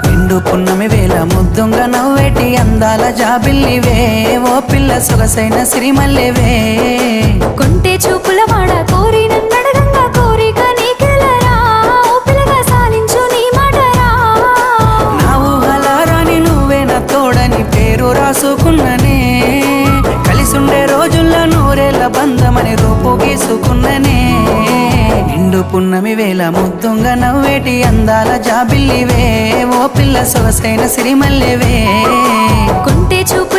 నిండు పున్నమి వేళ ముద్దుంగ నవ్వేటి అందాల జాబిల్లివే ఓ పిల్ల సొగసైన సిరిమల్లెవే కొంటే చూపుల వాడ కోరి నన్నడగంగా కోరిక నీకెలరా ఓ పిల్లగా సాలించు నీ మాటరా నా ఊహలారాని నువ్వే నా తోడని పేరు రాసుకున్ననే కలిసుండే రోజుల్లో నూరేళ్ల బంధమని రూపు గీసుకున్ననే నిండు పున్నమి వేళ ముద్దుంగ నవ్వేటి అందాల జాబిల్లివే ఓ పిల్ల సొగసైన సిరిమల్లెవే కొంటే చూపు